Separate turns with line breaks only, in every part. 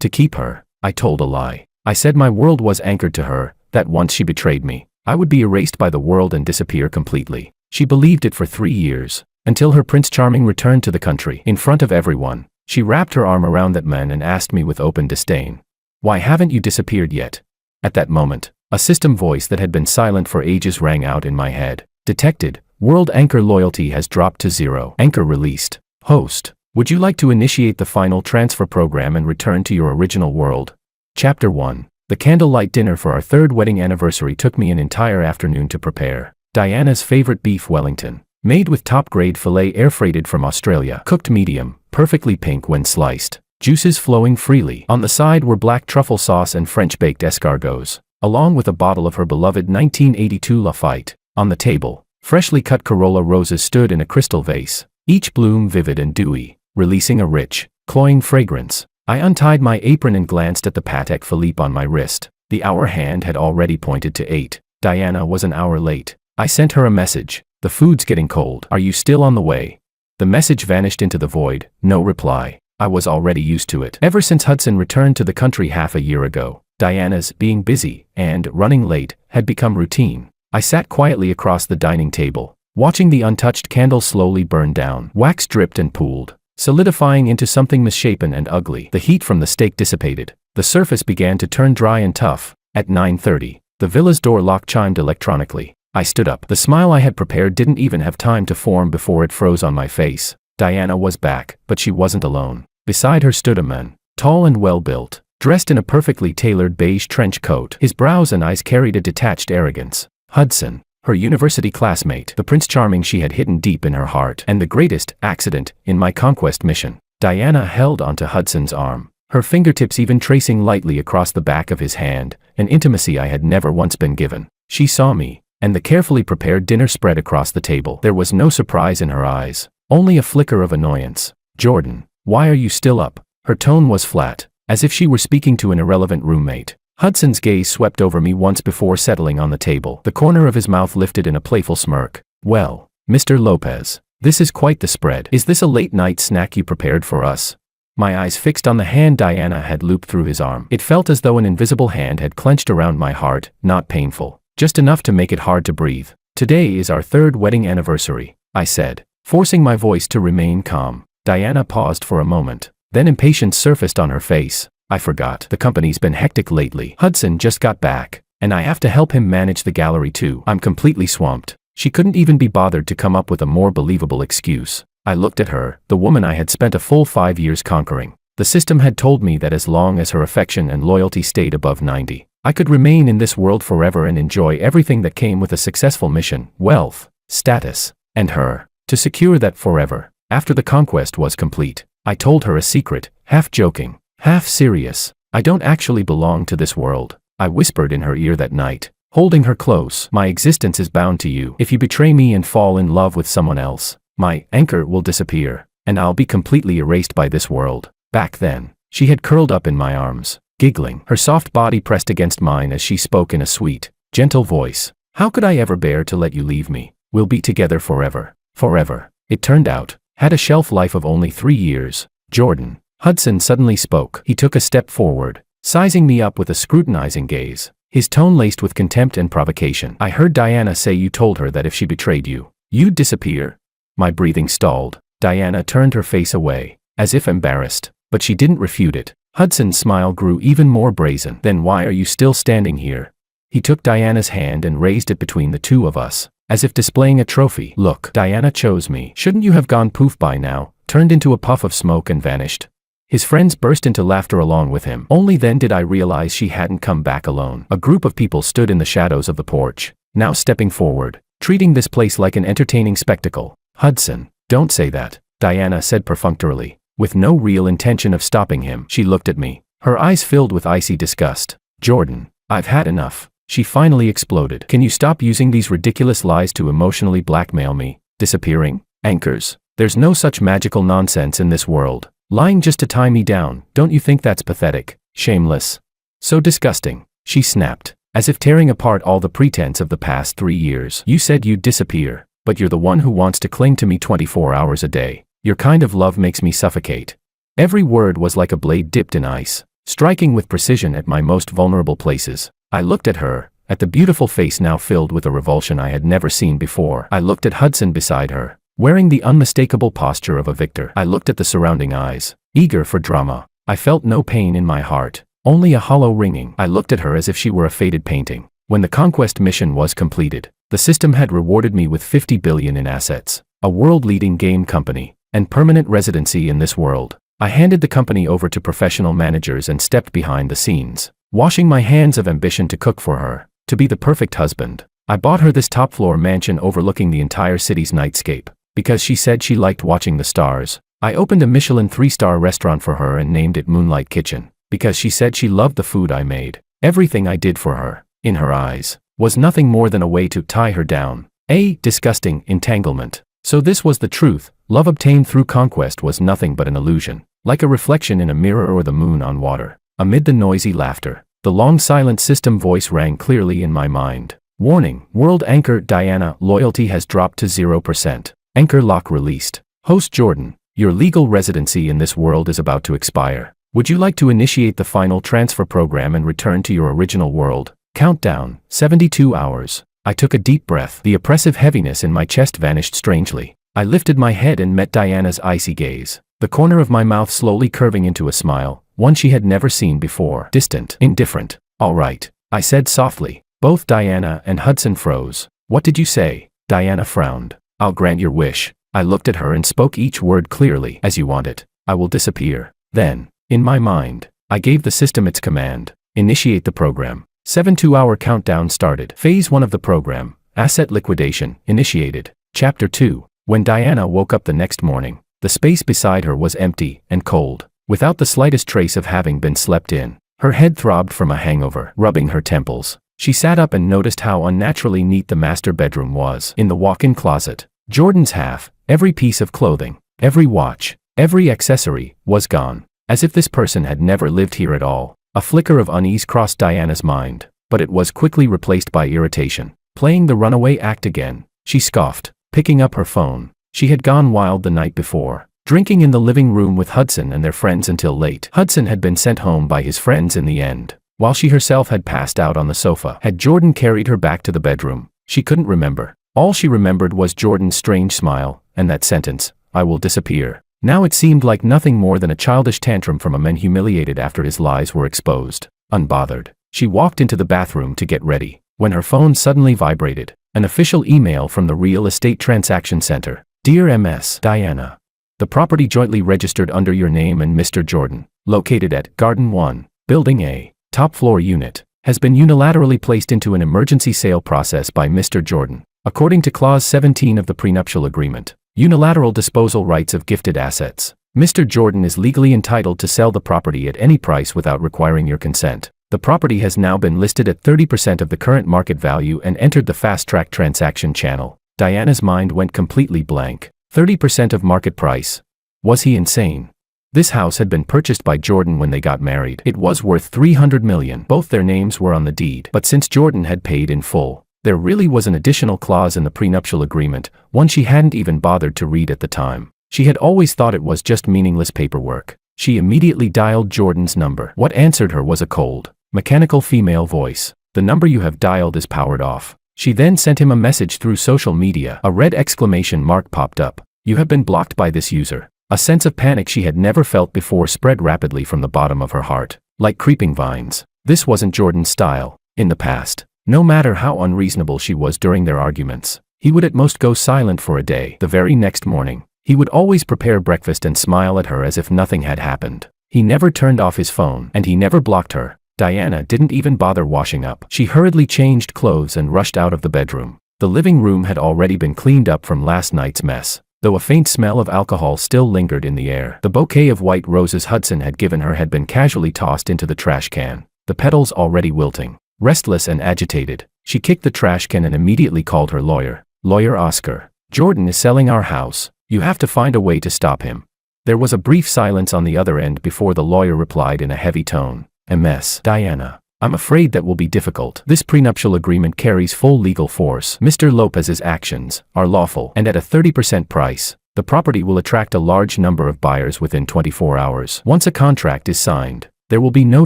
To keep her, I told a lie. I said my world was anchored to her, that once she betrayed me, I would be erased by the world and disappear completely. She believed it for 3 years, until her Prince Charming returned to the country. In front of everyone, she wrapped her arm around that man and asked me with open disdain, "Why haven't you disappeared yet?" At that moment, a system voice that had been silent for ages rang out in my head. Detected. World anchor loyalty has dropped to 0. Anchor released. Host, would you like to initiate the final transfer program and return to your original world? Chapter 1. The candlelight dinner for our 3rd wedding anniversary took me an entire afternoon to prepare. Diana's favorite beef Wellington, made with top-grade filet air-freighted from Australia, cooked medium, perfectly pink when sliced, juices flowing freely. On the side were black truffle sauce and French-baked escargots, along with a bottle of her beloved 1982 Lafite. On the table, freshly cut Corolla roses stood in a crystal vase, each bloom vivid and dewy, releasing a rich, cloying fragrance. I untied my apron and glanced at the Patek Philippe on my wrist. The hour hand had already pointed to 8. Diana was an hour late. I sent her a message. "The food's getting cold. Are you still on the way?" The message vanished into the void, no reply. I was already used to it. Ever since Hudson returned to the country half a year ago, Diana's being busy and running late had become routine. I sat quietly across the dining table, watching the untouched candle slowly burn down. Wax dripped and pooled, solidifying into something misshapen and ugly. The heat from the steak dissipated. The surface began to turn dry and tough. At 9:30, the villa's door lock chimed electronically. I stood up. The smile I had prepared didn't even have time to form before it froze on my face. Diana was back, but she wasn't alone. Beside her stood a man, tall and well-built, dressed in a perfectly tailored beige trench coat. His brows and eyes carried a detached arrogance. Hudson, her university classmate, the Prince Charming she had hidden deep in her heart, and the greatest accident in my conquest mission. Diana held onto Hudson's arm, her fingertips even tracing lightly across the back of his hand, an intimacy I had never once been given. She saw me, and the carefully prepared dinner spread across the table. There was no surprise in her eyes, only a flicker of annoyance. "Jordan, why are you still up?" Her tone was flat, as if she were speaking to an irrelevant roommate. Hudson's gaze swept over me once before settling on the table. The corner of his mouth lifted in a playful smirk. "Well, Mr. Lopez, this is quite the spread. Is this a late-night snack you prepared for us?" My eyes fixed on the hand Diana had looped through his arm. It felt as though an invisible hand had clenched around my heart, not painful, just enough to make it hard to breathe. "Today is our 3rd wedding anniversary," I said, forcing my voice to remain calm. Diana paused for a moment, then impatience surfaced on her face. "I forgot. The company's been hectic lately. Hudson just got back, and I have to help him manage the gallery too. I'm completely swamped." She couldn't even be bothered to come up with a more believable excuse. I looked at her, the woman I had spent a full 5 years conquering. The system had told me that as long as her affection and loyalty stayed above 90, I could remain in this world forever and enjoy everything that came with a successful mission, wealth, status, and her. To secure that forever, after the conquest was complete, I told her a secret, half joking, half serious. "I don't actually belong to this world," I whispered in her ear that night, holding her close. "My existence is bound to you. If you betray me and fall in love with someone else, my anchor will disappear, and I'll be completely erased by this world." Back then, she had curled up in my arms, giggling, her soft body pressed against mine as she spoke in a sweet, gentle voice. "How could I ever bear to let you leave me? We'll be together forever." Forever, it turned out, had a shelf life of only 3 years. "Jordan," Hudson suddenly spoke. He took a step forward, sizing me up with a scrutinizing gaze, his tone laced with contempt and provocation. "I heard Diana say you told her that if she betrayed you, you'd disappear." My breathing stalled. Diana turned her face away, as if embarrassed, but she didn't refute it. Hudson's smile grew even more brazen. "Then why are you still standing here?" He took Diana's hand and raised it between the two of us, as if displaying a trophy. "Look, Diana chose me. Shouldn't you have gone poof by now?" Turned into a puff of smoke and vanished. His friends burst into laughter along with him. Only then did I realize she hadn't come back alone. A group of people stood in the shadows of the porch, now stepping forward, treating this place like an entertaining spectacle. "Hudson, don't say that," Diana said perfunctorily. With no real intention of stopping him, she looked at me, her eyes filled with icy disgust. "Jordan, I've had enough," she finally exploded. "Can you stop using these ridiculous lies to emotionally blackmail me? Disappearing? Anchors? There's no such magical nonsense in this world. Lying just to tie me down, don't you think that's pathetic? Shameless? So disgusting," she snapped, as if tearing apart all the pretense of the past 3 years. "You said you'd disappear, but you're the one who wants to cling to me 24 hours a day. Your kind of love makes me suffocate." Every word was like a blade dipped in ice, striking with precision at my most vulnerable places. I looked at her, at the beautiful face now filled with a revulsion I had never seen before. I looked at Hudson beside her, wearing the unmistakable posture of a victor. I looked at the surrounding eyes, eager for drama. I felt no pain in my heart, only a hollow ringing. I looked at her as if she were a faded painting. When the conquest mission was completed, the system had rewarded me with 50 billion in assets, a world-leading game company, and permanent residency in this world. I handed the company over to professional managers and stepped behind the scenes, washing my hands of ambition to cook for her, to be the perfect husband. I bought her this top-floor mansion overlooking the entire city's nightscape, because she said she liked watching the stars. I opened a Michelin 3-star restaurant for her and named it Moonlight Kitchen, because she said she loved the food I made. Everything I did for her, in her eyes, was nothing more than a way to tie her down. A disgusting entanglement. So this was the truth. Love obtained through conquest was nothing but an illusion, like a reflection in a mirror or the moon on water. Amid the noisy laughter, the long silent system voice rang clearly in my mind. Warning, World Anchor Diana, loyalty has dropped to 0%. Anchor lock released. Host Jordan, your legal residency in this world is about to expire. Would you like to initiate the final transfer program and return to your original world? Countdown, 72 hours. I took a deep breath. The oppressive heaviness in my chest vanished strangely. I lifted my head and met Diana's icy gaze, the corner of my mouth slowly curving into a smile, one she had never seen before. Distant, indifferent. All right, I said softly. Both Diana and Hudson froze. What did you say? Diana frowned. I'll grant your wish. I looked at her and spoke each word clearly. As you want it. I will disappear. Then, in my mind, I gave the system its command. Initiate the program. 72-hour countdown started. Phase 1 of the program, asset liquidation, initiated. Chapter 2. When Diana woke up the next morning, the space beside her was empty and cold, without the slightest trace of having been slept in. Her head throbbed from a hangover, rubbing her temples. She sat up and noticed how unnaturally neat the master bedroom was. In the walk-in closet, Jordan's half, every piece of clothing, every watch, every accessory, was gone, as if this person had never lived here at all. A flicker of unease crossed Diana's mind, but it was quickly replaced by irritation. Playing the runaway act again, she scoffed, picking up her phone. She had gone wild the night before, drinking in the living room with Hudson and their friends until late. Hudson had been sent home by his friends in the end, while she herself had passed out on the sofa. Had Jordan carried her back to the bedroom? She couldn't remember. All she remembered was Jordan's strange smile, and that sentence, I will disappear. Now it seemed like nothing more than a childish tantrum from a man humiliated after his lies were exposed. Unbothered, she walked into the bathroom to get ready, when her phone suddenly vibrated. An official email from the Real Estate Transaction Center. Dear Ms. Diana, the property jointly registered under your name and Mr. Jordan, located at Garden 1, Building A, top floor unit, has been unilaterally placed into an emergency sale process by Mr. Jordan. According to Clause 17 of the prenuptial agreement, unilateral disposal rights of gifted assets. Mr. Jordan is legally entitled to sell the property at any price without requiring your consent. The property has now been listed at 30% of the current market value and entered the fast-track transaction channel. Diana's mind went completely blank. 30% of market price. Was he insane? This house had been purchased by Jordan when they got married. It was worth 300 million. Both their names were on the deed. But since Jordan had paid in full, there really was an additional clause in the prenuptial agreement, one she hadn't even bothered to read at the time. She had always thought it was just meaningless paperwork. She immediately dialed Jordan's number. What answered her was a cold, mechanical female voice. The number you have dialed is powered off. She then sent him a message through social media. A red exclamation mark popped up. You have been blocked by this user. A sense of panic she had never felt before spread rapidly from the bottom of her heart, like creeping vines. This wasn't Jordan's style. In the past, no matter how unreasonable she was during their arguments, he would at most go silent for a day. The very next morning, he would always prepare breakfast and smile at her as if nothing had happened. He never turned off his phone, and he never blocked her. Diana didn't even bother washing up. She hurriedly changed clothes and rushed out of the bedroom. The living room had already been cleaned up from last night's mess, though a faint smell of alcohol still lingered in the air. The bouquet of white roses Hudson had given her had been casually tossed into the trash can, the petals already wilting. Restless and agitated, she kicked the trash can and immediately called her lawyer. Lawyer Oscar, Jordan is selling our house. You have to find a way to stop him. There was a brief silence on the other end before the lawyer replied in a heavy tone. Ms. Diana, I'm afraid that will be difficult. This prenuptial agreement carries full legal force. Mr. Lopez's actions are lawful, and at a 30% price, the property will attract a large number of buyers within 24 hours. Once a contract is signed, There will be no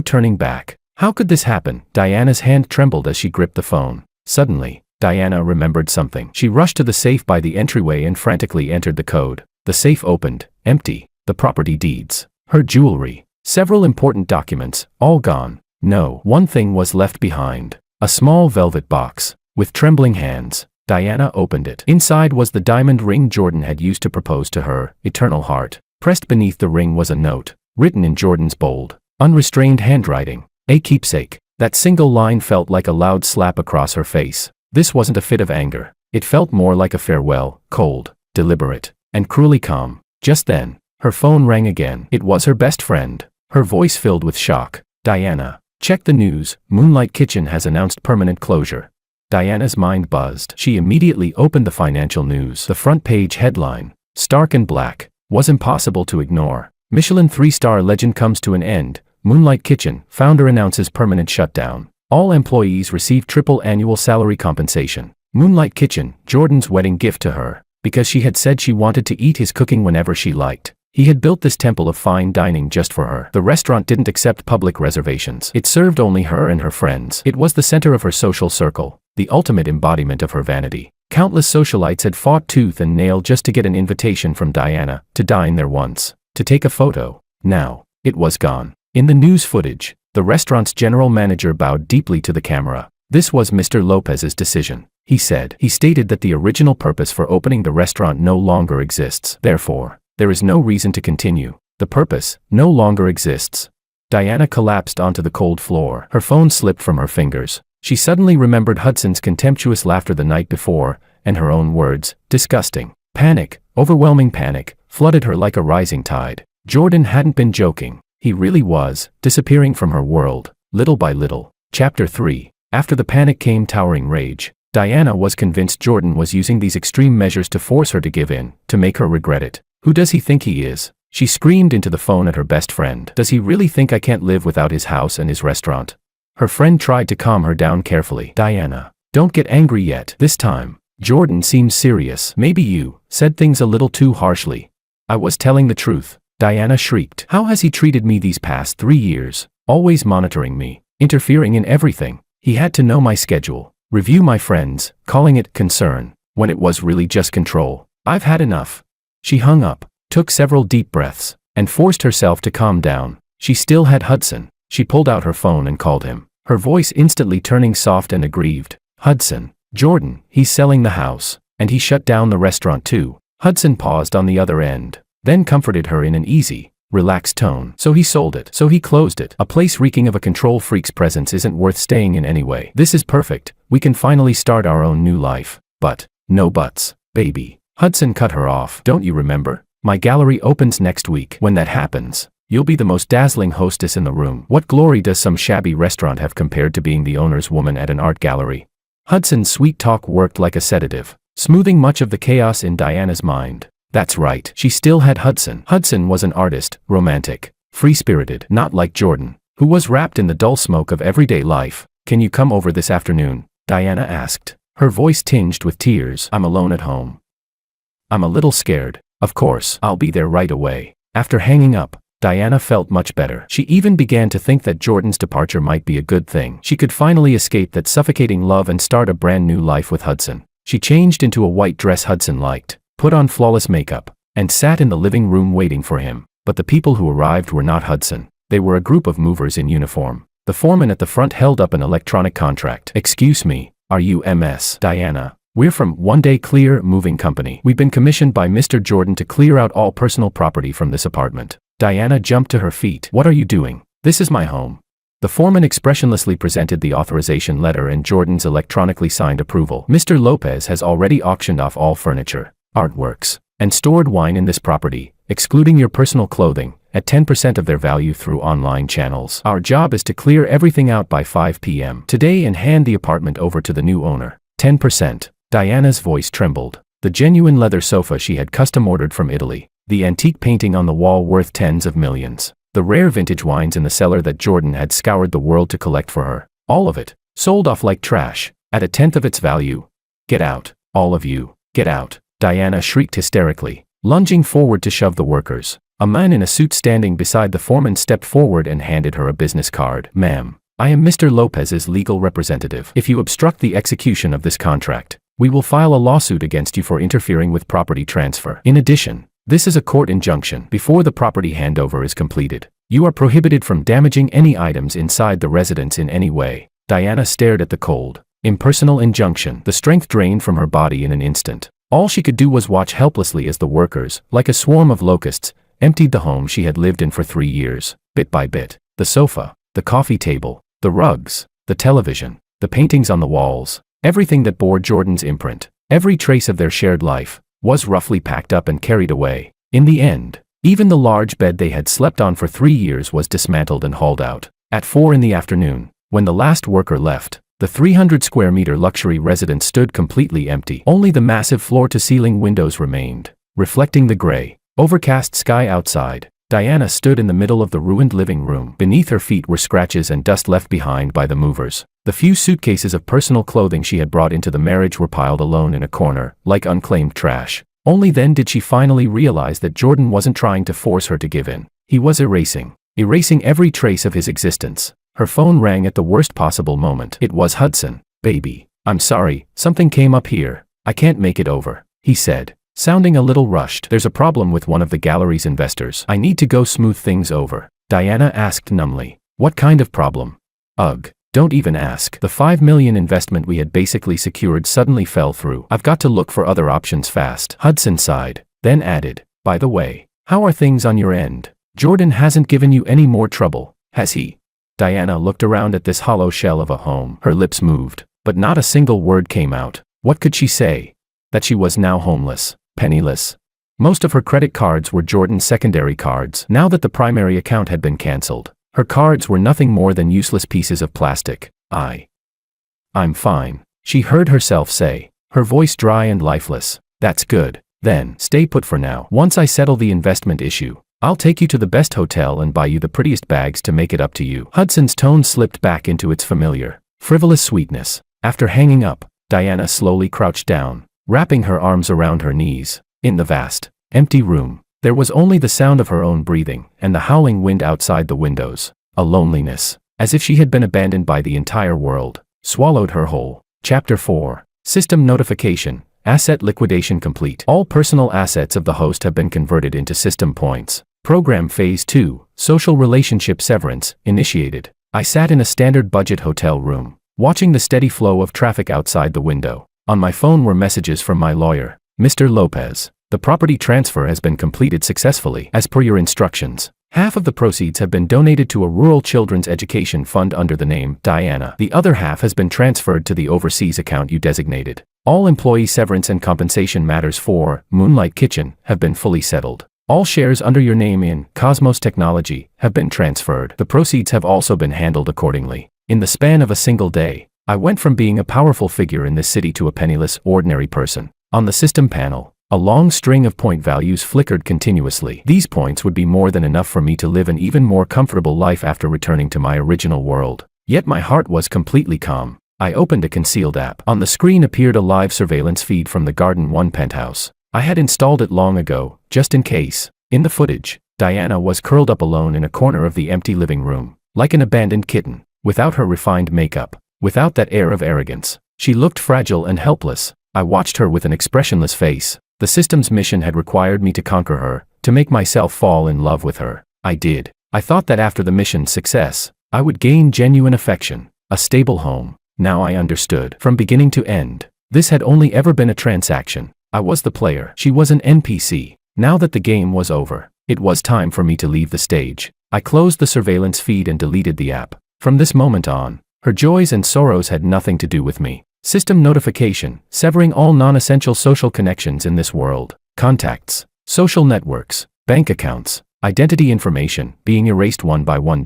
turning back. How could this happen? Diana's hand trembled as she gripped the phone. Suddenly, Diana remembered something. She rushed to the safe by the entryway and frantically entered the code. The safe opened, empty. The property deeds, her jewelry, several important documents, all gone. No, one thing was left behind. A small velvet box. With trembling hands, Diana opened it. Inside was the diamond ring Jordan had used to propose to her, Eternal Heart. Pressed beneath the ring was a note, written in Jordan's bold, unrestrained handwriting. A keepsake. That single line felt like a loud slap across her face. This wasn't a fit of anger. It felt more like a farewell, cold, deliberate, and cruelly calm. Just then, her phone rang again. It was her best friend. Her voice filled with shock. Diana, check the news. Moonlight Kitchen has announced permanent closure. Diana's mind buzzed. She immediately opened the financial news. The front page headline, stark and black, was impossible to ignore. Michelin 3-star legend comes to an end. Moonlight Kitchen, founder announces permanent shutdown. All employees receive triple annual salary compensation. Moonlight Kitchen, Jordan's wedding gift to her, because she had said she wanted to eat his cooking whenever she liked. He had built this temple of fine dining just for her. The restaurant didn't accept public reservations. It served only her and her friends. It was the center of her social circle, the ultimate embodiment of her vanity. Countless socialites had fought tooth and nail just to get an invitation from Diana, to dine there once, to take a photo. Now, it was gone. In the news footage, the restaurant's general manager bowed deeply to the camera. This was Mr. Lopez's decision, he said. He stated that the original purpose for opening the restaurant no longer exists. Therefore, there is no reason to continue. The purpose no longer exists. Diana collapsed onto the cold floor. Her phone slipped from her fingers. She suddenly remembered Hudson's contemptuous laughter the night before, and her own words, disgusting. Panic, overwhelming panic, flooded her like a rising tide. Jordan hadn't been joking. He really was, disappearing from her world, little by little. Chapter 3. After the panic came towering rage. Diana was convinced Jordan was using these extreme measures to force her to give in, to make her regret it. Who does he think he is? She screamed into the phone at her best friend. Does he really think I can't live without his house and his restaurant? Her friend tried to calm her down carefully. Diana, don't get angry yet. This time, Jordan seemed serious. Maybe you said things a little too harshly. I was telling the truth. Diana shrieked. How has he treated me these past 3 years? Always monitoring me, interfering in everything. He had to know my schedule, review my friends, calling it concern, when it was really just control. I've had enough. She hung up, took several deep breaths, and forced herself to calm down. She still had Hudson. She pulled out her phone and called him, her voice instantly turning soft and aggrieved. Hudson, Jordan, he's selling the house, and he shut down the restaurant too. Hudson paused on the other end, then comforted her in an easy, relaxed tone. So he sold it. So he closed it. A place reeking of a control freak's presence isn't worth staying in anyway. This is perfect. We can finally start our own new life. But, no buts, baby. Hudson cut her off. Don't you remember? My gallery opens next week. When that happens, you'll be the most dazzling hostess in the room. What glory does some shabby restaurant have compared to being the owner's woman at an art gallery? Hudson's sweet talk worked like a sedative, smoothing much of the chaos in Diana's mind. That's right, she still had Hudson. Hudson was an artist, romantic, free-spirited, not like Jordan, who was wrapped in the dull smoke of everyday life. Can you come over this afternoon? Diana asked, her voice tinged with tears. I'm alone at home. I'm a little scared. Of course, I'll be there right away. After hanging up, Diana felt much better. She even began to think that Jordan's departure might be a good thing. She could finally escape that suffocating love and start a brand new life with Hudson. She changed into a white dress Hudson liked, put on flawless makeup, and sat in the living room waiting for him. But the people who arrived were not Hudson. They were a group of movers in uniform. The foreman at the front held up an electronic contract. Excuse me, are you Ms. Diana? We're from One Day Clear Moving Company. We've been commissioned by Mr. Jordan to clear out all personal property from this apartment. Diana jumped to her feet. What are you doing? This is my home. The foreman expressionlessly presented the authorization letter and Jordan's electronically signed approval. Mr. Lopez has already auctioned off all furniture, artworks, and stored wine in this property, excluding your personal clothing, at 10% of their value through online channels. Our job is to clear everything out by 5 p.m. today and hand the apartment over to the new owner. 10%. Diana's voice trembled. The genuine leather sofa she had custom ordered from Italy, the antique painting on the wall worth tens of millions, the rare vintage wines in the cellar that Jordan had scoured the world to collect for her. All of it, sold off like trash, at 1/10 of its value. Get out, all of you, get out. Diana shrieked hysterically, lunging forward to shove the workers, A man in a suit standing beside the foreman stepped forward and handed her a business card. "Ma'am, I am Mr. Lopez's legal representative. If you obstruct the execution of this contract, we will file a lawsuit against you for interfering with property transfer. In addition, this is a court injunction. Before the property handover is completed, you are prohibited from damaging any items inside the residence in any way." Diana stared at the cold, impersonal injunction. The strength drained from her body in an instant. All she could do was watch helplessly as the workers, like a swarm of locusts, emptied the home she had lived in for 3 years, bit by bit. The sofa, the coffee table, the rugs, the television, the paintings on the walls, everything that bore Jordan's imprint, every trace of their shared life, was roughly packed up and carried away. In the end, even the large bed they had slept on for 3 years was dismantled and hauled out. At 4 in the afternoon, when the last worker left, the 300 square meter luxury residence stood completely empty. Only the massive floor-to-ceiling windows remained, reflecting the gray, overcast sky outside. Diana stood in the middle of the ruined living room. Beneath her feet were scratches and dust left behind by the movers. The few suitcases of personal clothing she had brought into the marriage were piled alone in a corner, like unclaimed trash. Only then did she finally realize that Jordan wasn't trying to force her to give in. He was erasing every trace of his existence. Her phone rang at the worst possible moment. It was Hudson. "Baby, I'm sorry, something came up here. I can't make it over," he said, sounding a little rushed. "There's a problem with one of the gallery's investors. I need to go smooth things over." Diana asked numbly. "What kind of problem?" "Ugh, don't even ask. The $5 million investment we had basically secured suddenly fell through. I've got to look for other options fast." Hudson sighed, then added, "By the way, how are things on your end? Jordan hasn't given you any more trouble, has he?" Diana looked around at this hollow shell of a home. Her lips moved, but not a single word came out. What could she say? That she was now homeless, penniless. Most of her credit cards were Jordan's secondary cards. Now that the primary account had been cancelled, her cards were nothing more than useless pieces of plastic. I'm fine," she heard herself say, her voice dry and lifeless. "That's good. Then, stay put for now. Once I settle the investment issue, I'll take you to the best hotel and buy you the prettiest bags to make it up to you." Hudson's tone slipped back into its familiar, frivolous sweetness. After hanging up, Diana slowly crouched down, wrapping her arms around her knees. In the vast, empty room, there was only the sound of her own breathing and the howling wind outside the windows. A loneliness, as if she had been abandoned by the entire world, swallowed her whole. Chapter 4. System notification. Asset liquidation complete. All personal assets of the host have been converted into system points. Program Phase 2, Social Relationship Severance, initiated. I sat in a standard budget hotel room, watching the steady flow of traffic outside the window. On my phone were messages from my lawyer. "Mr. Lopez, the property transfer has been completed successfully. As per your instructions, half of the proceeds have been donated to a rural children's education fund under the name Diana. The other half has been transferred to the overseas account you designated. All employee severance and compensation matters for Moonlight Kitchen have been fully settled. All shares under your name in Cosmos Technology have been transferred. The proceeds have also been handled accordingly." In the span of a single day, I went from being a powerful figure in this city to a penniless, ordinary person. On the system panel, a long string of point values flickered continuously. These points would be more than enough for me to live an even more comfortable life after returning to my original world. Yet my heart was completely calm. I opened a concealed app. On the screen appeared a live surveillance feed from the Garden 1 penthouse. I had installed it long ago, just in case. In the footage, Diana was curled up alone in a corner of the empty living room, like an abandoned kitten, without her refined makeup, without that air of arrogance. She looked fragile and helpless. I watched her with an expressionless face. The system's mission had required me to conquer her, to make myself fall in love with her. I did. I thought that after the mission's success, I would gain genuine affection, a stable home. Now I understood. From beginning to end, this had only ever been a transaction. I was the player. She was an NPC. Now that the game was over, it was time for me to leave the stage. I closed the surveillance feed and deleted the app. From this moment on, her joys and sorrows had nothing to do with me. System notification, severing all non-essential social connections in this world. Contacts, social networks, bank accounts, identity information, being erased one by one.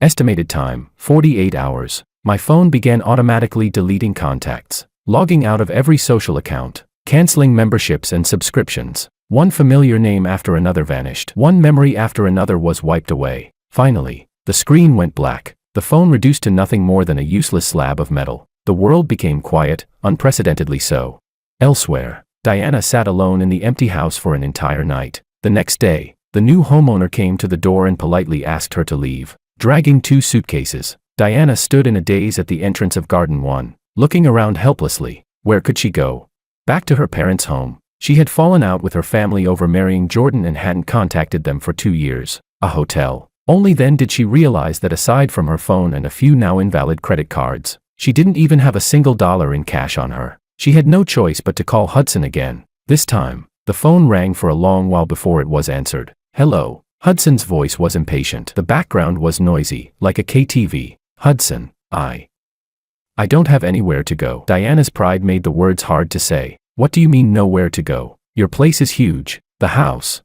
Estimated time, 48 hours. My phone began automatically deleting contacts, logging out of every social account, canceling memberships and subscriptions. One familiar name after another vanished. One memory after another was wiped away. Finally, the screen went black. The phone reduced to nothing more than a useless slab of metal. The world became quiet, unprecedentedly so. Elsewhere, Diana sat alone in the empty house for an entire night. The next day, The new homeowner came to the door and politely asked her to leave. Dragging 2 suitcases, Diana stood in a daze at the entrance of Garden 1, looking around helplessly. Where could she go? Back to her parents' home. She had fallen out with her family over marrying Jordan and hadn't contacted them for 2 years. A hotel. Only then did she realize that aside from her phone and a few now invalid credit cards, she didn't even have a single dollar in cash on her. She had no choice but to call Hudson again. This time, the phone rang for a long while before it was answered. Hello. Hudson's voice was impatient. The background was noisy, like a KTV. Hudson, I don't have anywhere to go. Diana's pride made the words hard to say. What do you mean nowhere to go? Your place is huge. The house.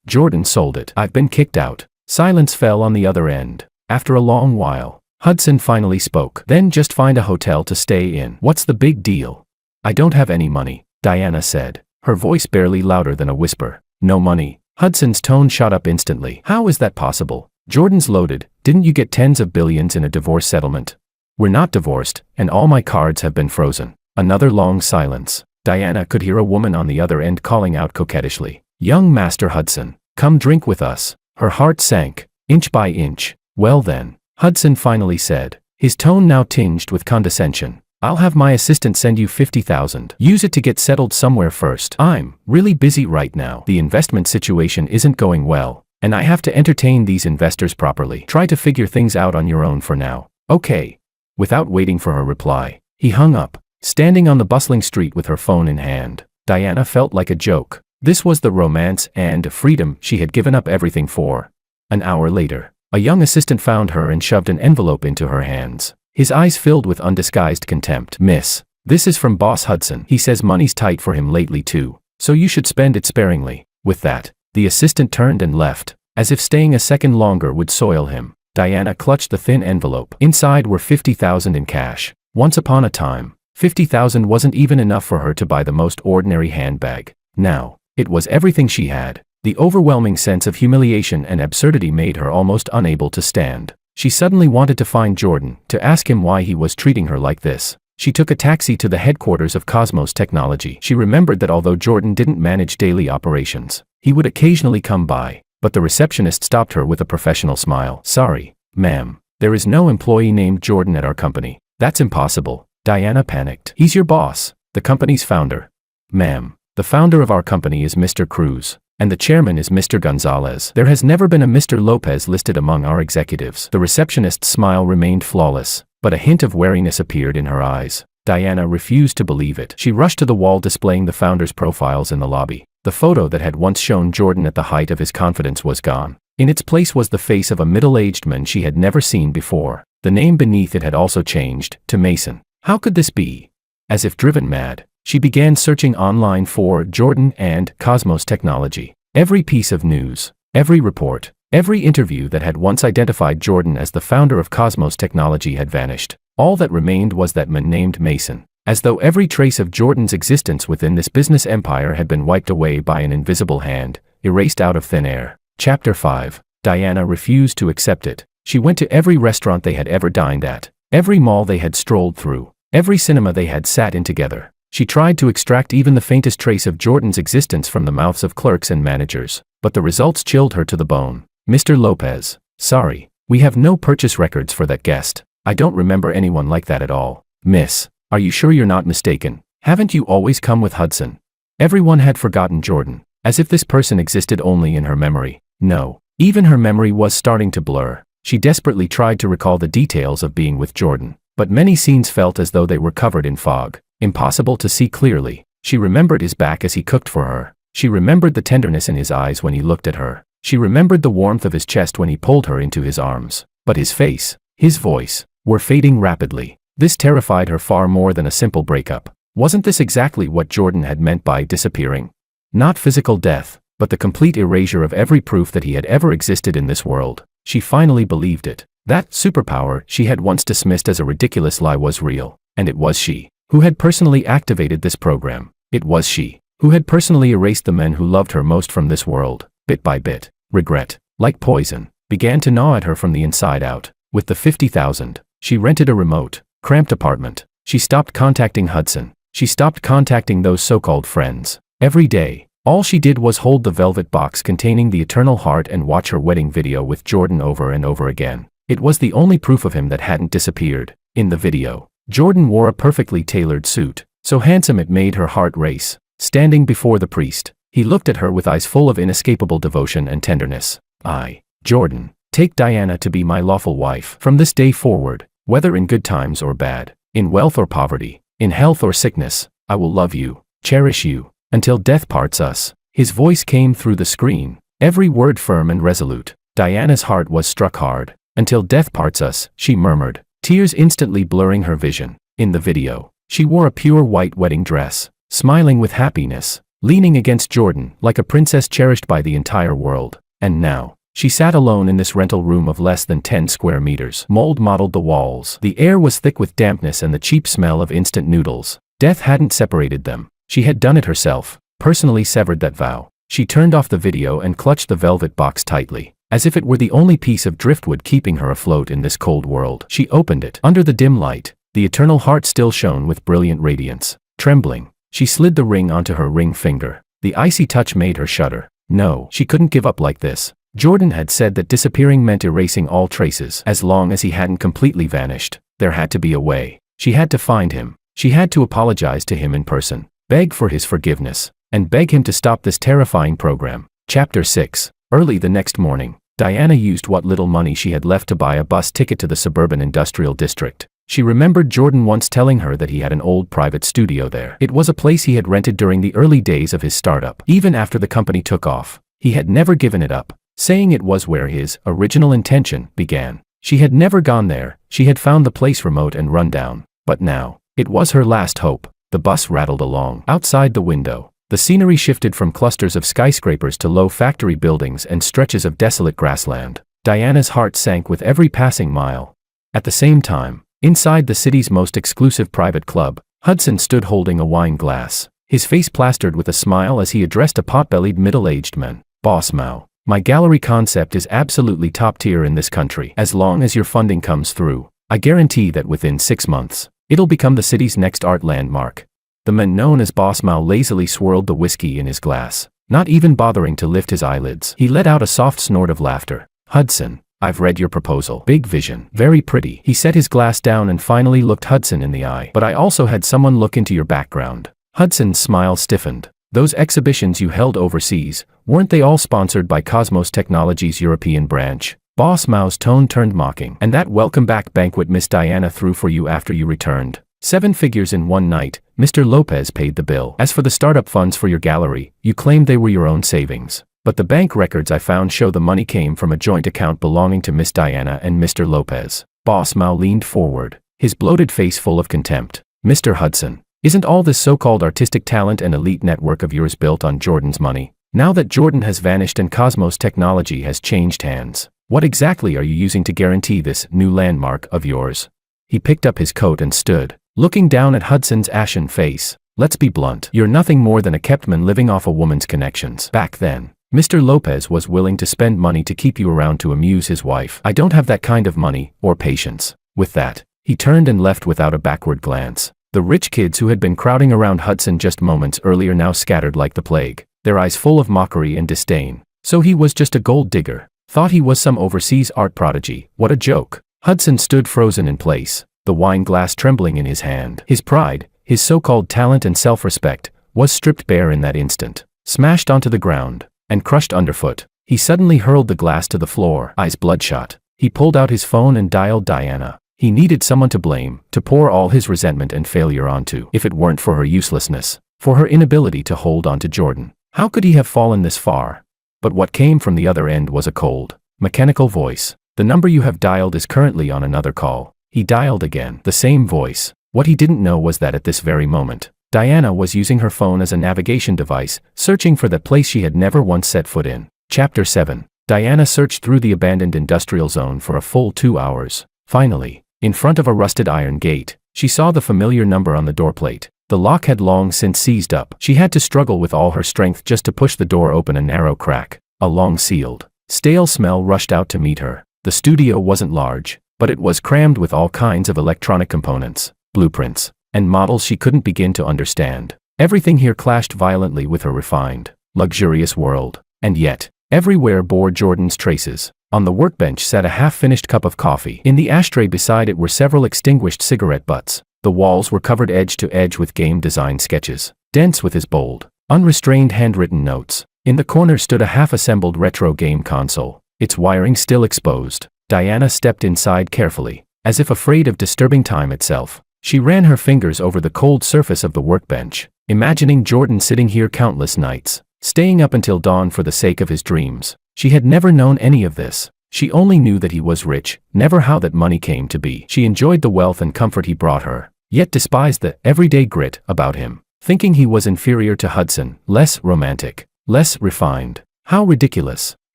Jordan sold it. I've been kicked out. Silence fell on the other end. After a long while, Hudson finally spoke. Then just find a hotel to stay in. What's the big deal? I don't have any money, Diana said, her voice barely louder than a whisper. No money? Hudson's tone shot up instantly. How is that possible? Jordan's loaded. Didn't you get tens of billions in a divorce settlement? We're not divorced, and all my cards have been frozen. Another long silence. Diana could hear a woman on the other end calling out coquettishly. Young Master Hudson, come drink with us. Her heart sank, inch by inch. Well then, Hudson finally said, his tone now tinged with condescension. I'll have my assistant send you $50,000. Use it to get settled somewhere first. I'm really busy right now. The investment situation isn't going well, and I have to entertain these investors properly. Try to figure things out on your own for now. Okay. Without waiting for her reply, he hung up. Standing on the bustling street with her phone in hand, Diana felt like a joke. This was the romance and freedom she had given up everything for. An hour later, a young assistant found her and shoved an envelope into her hands. His eyes filled with undisguised contempt. Miss, this is from Boss Hudson. He says money's tight for him lately too, so you should spend it sparingly. With that, the assistant turned and left, as if staying a second longer would soil him. Diana clutched the thin envelope. Inside were $50,000 in cash. Once upon a time, $50,000 wasn't even enough for her to buy the most ordinary handbag. Now, it was everything she had. The overwhelming sense of humiliation and absurdity made her almost unable to stand. She suddenly wanted to find Jordan, to ask him why he was treating her like this. She took a taxi to the headquarters of Cosmos Technology. She remembered that although Jordan didn't manage daily operations, he would occasionally come by, but the receptionist stopped her with a professional smile. Sorry, ma'am, there is no employee named Jordan at our company. That's impossible. Diana panicked. He's your boss, the company's founder. Ma'am, the founder of our company is Mr. Cruz, and the chairman is Mr. Gonzalez. There has never been a Mr. Lopez listed among our executives. The receptionist's smile remained flawless, but a hint of wariness appeared in her eyes. Diana refused to believe it. She rushed to the wall displaying the founders' profiles in the lobby. The photo that had once shown Jordan at the height of his confidence was gone. In its place was the face of a middle-aged man she had never seen before. The name beneath it had also changed, to Mason. How could this be? As if driven mad, she began searching online for Jordan and Cosmos Technology. Every piece of news, every report, every interview that had once identified Jordan as the founder of Cosmos Technology had vanished. All that remained was that man named Mason. As though every trace of Jordan's existence within this business empire had been wiped away by an invisible hand, erased out of thin air. Chapter 5. Diana refused to accept it. She went to every restaurant they had ever dined at, every mall they had strolled through, every cinema they had sat in together. She tried to extract even the faintest trace of Jordan's existence from the mouths of clerks and managers, but the results chilled her to the bone. Mr. Lopez, sorry, we have no purchase records for that guest. I don't remember anyone like that at all. Miss, are you sure you're not mistaken? Haven't you always come with Hudson? Everyone had forgotten Jordan, as if this person existed only in her memory. No, even her memory was starting to blur. She desperately tried to recall the details of being with Jordan, but many scenes felt as though they were covered in fog, impossible to see clearly. She remembered his back as he cooked for her. She remembered the tenderness in his eyes when he looked at her. She remembered the warmth of his chest when he pulled her into his arms. But his face, his voice, were fading rapidly. This terrified her far more than a simple breakup. Wasn't this exactly what Jordan had meant by disappearing? Not physical death, but the complete erasure of every proof that he had ever existed in this world. She finally believed it. That superpower she had once dismissed as a ridiculous lie was real, and it was she who had personally activated this program. It was she who had personally erased the men who loved her most from this world. Bit by bit, regret, like poison, began to gnaw at her from the inside out. With the $50,000, she rented a remote, cramped apartment. She stopped contacting Hudson. She stopped contacting those so-called friends. Every day, All she did was hold the velvet box containing the eternal heart and watch her wedding video with Jordan over and over again. It was the only proof of him that hadn't disappeared. In the video, Jordan wore a perfectly tailored suit, so handsome it made her heart race. Standing before the priest, he looked at her with eyes full of inescapable devotion and tenderness. "I, Jordan, take Diana to be my lawful wife. From this day forward, whether in good times or bad, in wealth or poverty, in health or sickness, I will love you, cherish you, until death parts us." His voice came through the screen, every word firm and resolute. Diana's heart was struck hard. "Until death parts us," she murmured, tears instantly blurring her vision. In the video, she wore a pure white wedding dress, smiling with happiness, leaning against Jordan like a princess cherished by the entire world. And now, she sat alone in this rental room of less than 10 square meters. Mold mottled the walls. The air was thick with dampness and the cheap smell of instant noodles. Death hadn't separated them. She had done it herself, personally severed that vow. She turned off the video and clutched the velvet box tightly, as if it were the only piece of driftwood keeping her afloat in this cold world. She opened it. Under the dim light, the eternal heart still shone with brilliant radiance. Trembling, she slid the ring onto her ring finger. The icy touch made her shudder. No, she couldn't give up like this. Jordan had said that disappearing meant erasing all traces. As long as he hadn't completely vanished, there had to be a way. She had to find him. She had to apologize to him in person, beg for his forgiveness, and beg him to stop this terrifying program. Chapter 6. Early the next morning, Diana used what little money she had left to buy a bus ticket to the suburban industrial district. She remembered Jordan once telling her that he had an old private studio there. It was a place he had rented during the early days of his startup. Even after the company took off, he had never given it up, saying it was where his original intention began. She had never gone there. She had found the place remote and run down. But now, it was her last hope. The bus rattled along. Outside the window, the scenery shifted from clusters of skyscrapers to low factory buildings and stretches of desolate grassland. Diana's heart sank with every passing mile. At the same time, inside the city's most exclusive private club, Hudson stood holding a wine glass, his face plastered with a smile as he addressed a pot-bellied middle-aged man. "Boss Mao, my gallery concept is absolutely top tier in this country. As long as your funding comes through, I guarantee that within 6 months, it'll become the city's next art landmark." The man known as Boss Mao lazily swirled the whiskey in his glass, not even bothering to lift his eyelids. He let out a soft snort of laughter. "Hudson, I've read your proposal. Big vision. Very pretty." He set his glass down and finally looked Hudson in the eye. "But I also had someone look into your background." Hudson's smile stiffened. "Those exhibitions you held overseas, weren't they all sponsored by Cosmos Technologies' European branch?" Boss Mao's tone turned mocking. "And that welcome back banquet Miss Diana threw for you after you returned? 7 figures in one night. Mr. Lopez paid the bill. As for the startup funds for your gallery, you claimed they were your own savings. But the bank records I found show the money came from a joint account belonging to Miss Diana and Mr. Lopez." Boss Mao leaned forward, his bloated face full of contempt. "Mr. Hudson, isn't all this so-called artistic talent and elite network of yours built on Jordan's money? Now that Jordan has vanished and Cosmos Technology has changed hands, what exactly are you using to guarantee this new landmark of yours?" He picked up his coat and stood, looking down at Hudson's ashen face. "Let's be blunt. You're nothing more than a kept man living off a woman's connections. Back then, Mr. Lopez was willing to spend money to keep you around to amuse his wife. I don't have that kind of money, or patience." With that, he turned and left without a backward glance. The rich kids who had been crowding around Hudson just moments earlier now scattered like the plague, their eyes full of mockery and disdain. So he was just a gold digger. Thought he was some overseas art prodigy. What a joke. Hudson stood frozen in place, the wine glass trembling in his hand. His pride, his so-called talent and self-respect, was stripped bare in that instant, smashed onto the ground, and crushed underfoot. He suddenly hurled the glass to the floor, eyes bloodshot. He pulled out his phone and dialed Diana. He needed someone to blame, to pour all his resentment and failure onto. If it weren't for her uselessness, for her inability to hold on to Jordan, how could he have fallen this far? But what came from the other end was a cold, mechanical voice. "The number you have dialed is currently on another call." He dialed again, the same voice. What he didn't know was that at this very moment, Diana was using her phone as a navigation device, searching for that place she had never once set foot in. Chapter 7. Diana searched through the abandoned industrial zone for a full 2 hours. Finally, in front of a rusted iron gate, she saw the familiar number on the doorplate. The lock had long since seized up. She had to struggle with all her strength just to push the door open a narrow crack. A long-sealed, stale smell rushed out to meet her. The studio wasn't large, but it was crammed with all kinds of electronic components, blueprints, and models she couldn't begin to understand. Everything here clashed violently with her refined, luxurious world. And yet, everywhere bore Jordan's traces. On the workbench sat a half-finished cup of coffee. In the ashtray beside it were several extinguished cigarette butts. The walls were covered edge to edge with game design sketches, dense with his bold, unrestrained handwritten notes. In the corner stood a half-assembled retro game console, its wiring still exposed. Diana stepped inside carefully, as if afraid of disturbing time itself. She ran her fingers over the cold surface of the workbench, imagining Jordan sitting here countless nights, staying up until dawn for the sake of his dreams. She had never known any of this. She only knew that he was rich, never how that money came to be. She enjoyed the wealth and comfort he brought her, yet despised the everyday grit about him, thinking he was inferior to Hudson, less romantic, less refined. How ridiculous,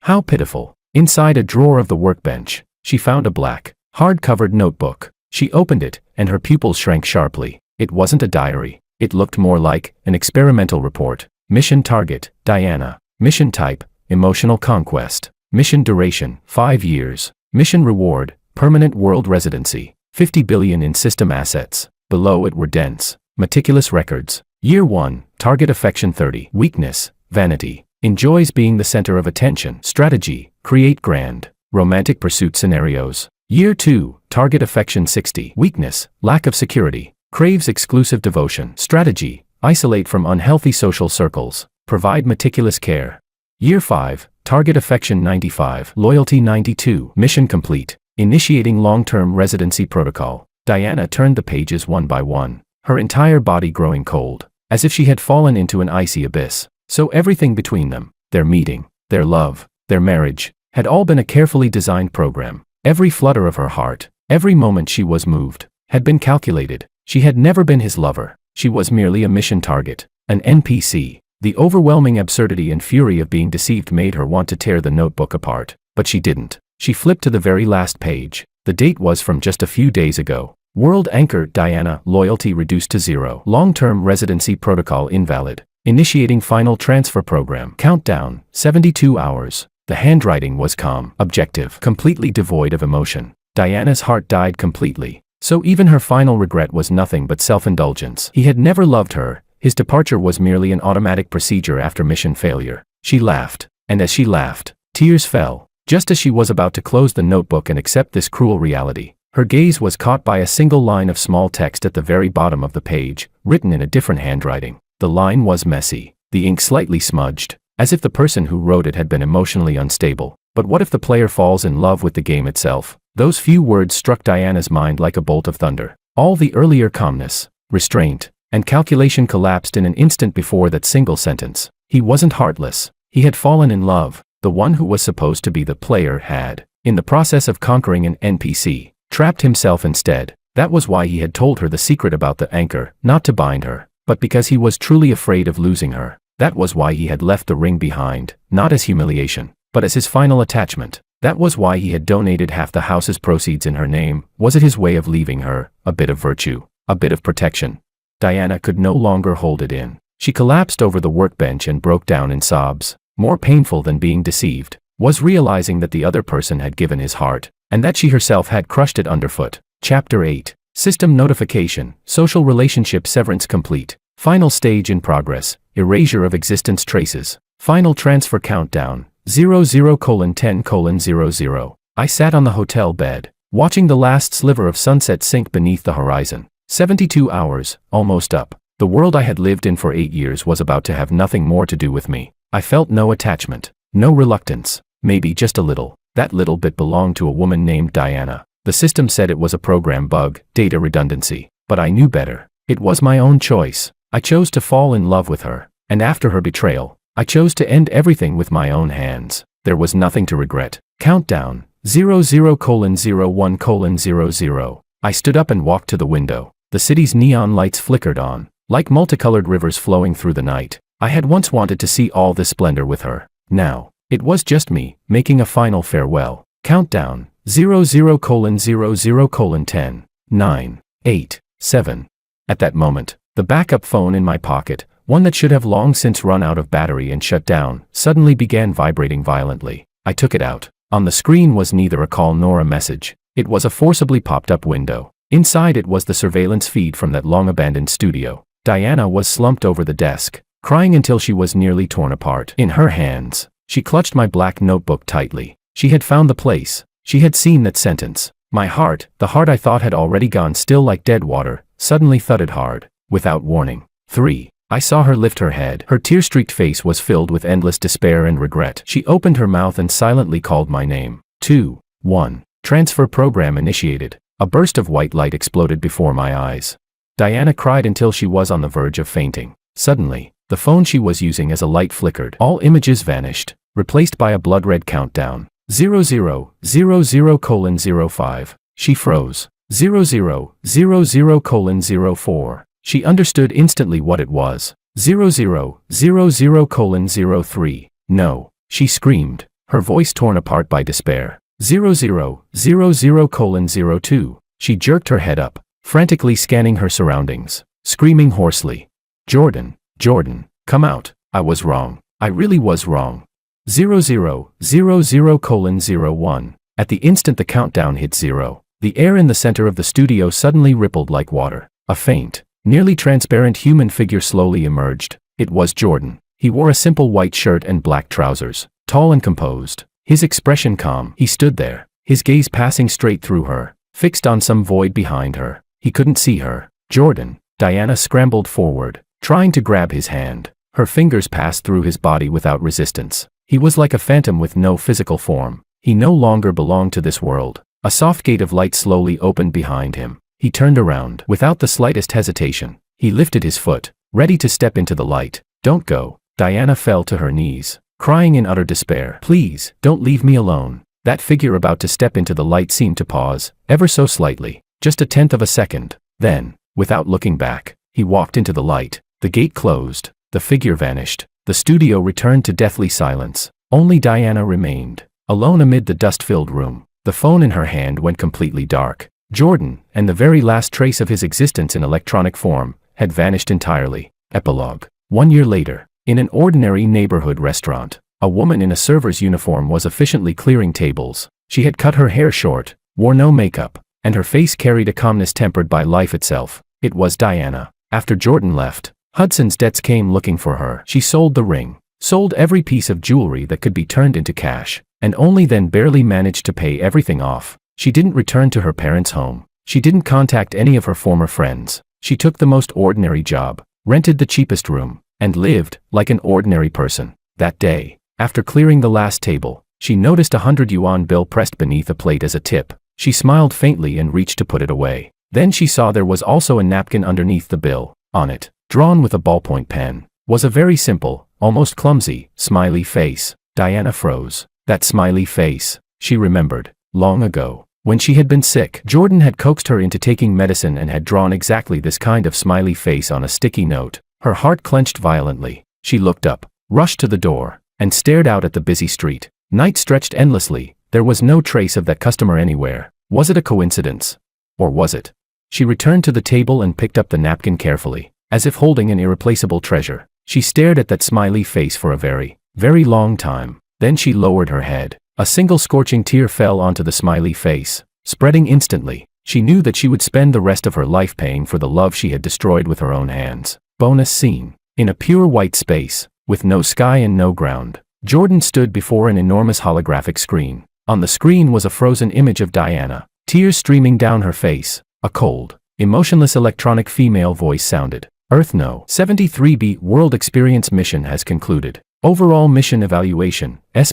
how pitiful. Inside a drawer of the workbench, she found a black, hard-covered notebook. She opened it, and her pupils shrank sharply. It wasn't a diary. It looked more like an experimental report. Mission target, Diana. Mission type, emotional conquest. Mission duration, 5 years. Mission reward, permanent world residency. 50 billion in system assets. Below it were dense, meticulous records. Year 1, target affection 30. Weakness, vanity. Enjoys being the center of attention. Strategy, create grand, romantic pursuit scenarios. Year 2, target affection 60. Weakness, lack of security. Craves exclusive devotion. Strategy, isolate from unhealthy social circles. Provide meticulous care. Year 5, target affection 95. Loyalty 92. Mission complete. Initiating long-term residency protocol. Diana turned the pages one by one, her entire body growing cold, as if she had fallen into an icy abyss. So everything between them, their meeting, their love, their marriage, had all been a carefully designed program. Every flutter of her heart, every moment she was moved, had been calculated. She had never been his lover. She was merely a mission target, an NPC. The overwhelming absurdity and fury of being deceived made her want to tear the notebook apart, but she didn't. She flipped to the very last page. The date was from just a few days ago. World anchor Diana, loyalty reduced to 0. Long-term residency protocol invalid. Initiating final transfer program. Countdown, 72 hours. The handwriting was calm, objective, completely devoid of emotion. Diana's heart died completely. So even her final regret was nothing but self-indulgence. He had never loved her. His departure was merely an automatic procedure after mission failure. She laughed, and as she laughed, tears fell. Just as she was about to close the notebook and accept this cruel reality, her gaze was caught by a single line of small text at the very bottom of the page, written in a different handwriting. The line was messy, the ink slightly smudged, as if the person who wrote it had been emotionally unstable. But what if the player falls in love with the game itself? Those few words struck Diana's mind like a bolt of thunder. All the earlier calmness, restraint, and calculation collapsed in an instant before that single sentence. He wasn't heartless. He had fallen in love. The one who was supposed to be the player had, in the process of conquering an NPC, trapped himself instead. That was why he had told her the secret about the anchor, not to bind her, but because he was truly afraid of losing her. That was why he had left the ring behind, not as humiliation, but as his final attachment. That was why he had donated half the house's proceeds in her name. Was it his way of leaving her, a bit of virtue, a bit of protection? Diana could no longer hold it in. She collapsed over the workbench and broke down in sobs. More painful than being deceived was realizing that the other person had given his heart, and that she herself had crushed it underfoot. Chapter 8. System notification, social relationship severance complete. Final stage in progress, erasure of existence traces. Final transfer countdown, 00:10:00. I sat on the hotel bed, watching the last sliver of sunset sink beneath the horizon. 72 hours, almost up. The world I had lived in for 8 years was about to have nothing more to do with me. I felt no attachment, no reluctance, maybe just a little. That little bit belonged to a woman named Diana. The system said it was a program bug, data redundancy, but I knew better. It was my own choice. I chose to fall in love with her, and after her betrayal, I chose to end everything with my own hands. There was nothing to regret. Countdown, 00:01:00. I stood up and walked to the window. The city's neon lights flickered on, like multicolored rivers flowing through the night. I had once wanted to see all this splendor with her. Now, it was just me, making a final farewell. Countdown, 00:00:10, 9, 8, 7. At that moment, the backup phone in my pocket, one that should have long since run out of battery and shut down, suddenly began vibrating violently. I took it out. On the screen was neither a call nor a message. It was a forcibly popped-up window. Inside it was the surveillance feed from that long-abandoned studio. Diana was slumped over the desk, crying until she was nearly torn apart. In her hands, she clutched my black notebook tightly. She had found the place. She had seen that sentence. My heart, the heart I thought had already gone still like dead water, suddenly thudded hard, without warning. 3. I saw her lift her head. Her tear-streaked face was filled with endless despair and regret. She opened her mouth and silently called my name. 2. 1. Transfer program initiated. A burst of white light exploded before my eyes. Diana cried until she was on the verge of fainting. Suddenly, the phone she was using as a light flickered. All images vanished, replaced by a blood-red countdown. 0000:05. She froze. 0000:04. She understood instantly what it was. 0000:03. No, she screamed, her voice torn apart by despair. 0000:02. She jerked her head up, frantically scanning her surroundings, screaming hoarsely. Jordan, Jordan, come out. I was wrong. I really was wrong. 0000:01. At the instant the countdown hit 0, the air in the center of the studio suddenly rippled like water. A faint, nearly transparent human figure slowly emerged. It was Jordan. He wore a simple white shirt and black trousers, tall and composed, his expression calm. He stood there, his gaze passing straight through her, fixed on some void behind her. He couldn't see her. Jordan. Diana scrambled forward, trying to grab his hand. Her fingers passed through his body without resistance. He was like a phantom with no physical form. He no longer belonged to this world. A soft gate of light slowly opened behind him. He turned around. Without the slightest hesitation, he lifted his foot, ready to step into the light. Don't go. Diana fell to her knees, crying in utter despair. Please, don't leave me alone. That figure about to step into the light seemed to pause, ever so slightly, just a tenth of a second. Then, without looking back, he walked into the light. The gate closed. The figure vanished. The studio returned to deathly silence. Only Diana remained, alone amid the dust-filled room. The phone in her hand went completely dark. Jordan, and the very last trace of his existence in electronic form, had vanished entirely. Epilogue. 1 year later, in an ordinary neighborhood restaurant, a woman in a server's uniform was efficiently clearing tables. She had cut her hair short, wore no makeup, and her face carried a calmness tempered by life itself. It was Diana. After Jordan left, Hudson's debts came looking for her. She sold the ring, sold every piece of jewelry that could be turned into cash, and only then barely managed to pay everything off. She didn't return to her parents' home. She didn't contact any of her former friends. She took the most ordinary job, rented the cheapest room, and lived like an ordinary person. That day, after clearing the last table, she noticed a 100 yuan bill pressed beneath a plate as a tip. She smiled faintly and reached to put it away. Then she saw there was also a napkin underneath the bill. On it, drawn with a ballpoint pen, was a very simple, almost clumsy, smiley face. Diana froze. That smiley face, she remembered, long ago, when she had been sick. Jordan had coaxed her into taking medicine and had drawn exactly this kind of smiley face on a sticky note. Her heart clenched violently. She looked up, rushed to the door, and stared out at the busy street. Night stretched endlessly. There was no trace of that customer anywhere. Was it a coincidence? Or was it? She returned to the table and picked up the napkin carefully, as if holding an irreplaceable treasure. She stared at that smiley face for a very, very long time. Then she lowered her head. A single scorching tear fell onto the smiley face, spreading instantly. She knew that she would spend the rest of her life paying for the love she had destroyed with her own hands. Bonus scene. In a pure white space, with no sky and no ground, Jordan stood before an enormous holographic screen. On the screen was a frozen image of Diana, tears streaming down her face. A cold, emotionless electronic female voice sounded. Earth No. 73B World Experience mission has concluded. Overall mission evaluation, S+.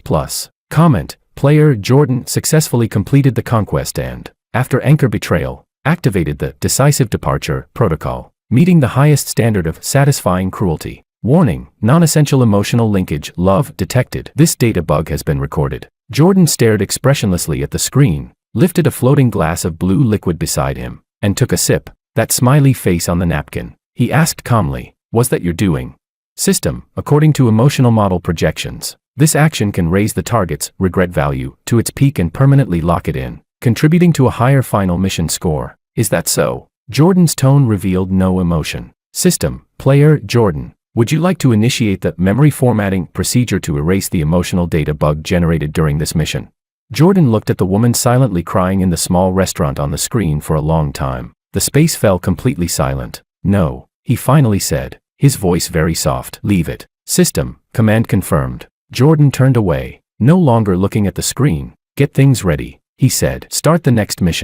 Comment, player Jordan successfully completed the conquest and, after Anchor betrayal, activated the decisive departure protocol, meeting the highest standard of satisfying cruelty. Warning, non-essential emotional linkage, love, detected. This data bug has been recorded. Jordan stared expressionlessly at the screen, lifted a floating glass of blue liquid beside him, and took a sip. That smiley face on the napkin. He asked calmly, "Was that your doing?" System, according to emotional model projections, this action can raise the target's regret value to its peak and permanently lock it in, contributing to a higher final mission score. Is that so? Jordan's tone revealed no emotion. System, player Jordan, would you like to initiate the memory formatting procedure to erase the emotional data bug generated during this mission? Jordan looked at the woman silently crying in the small restaurant on the screen for a long time. The space fell completely silent. No, he finally said, his voice very soft. Leave it. System, command confirmed. Jordan turned away, no longer looking at the screen. Get things ready, he said. Start the next mission.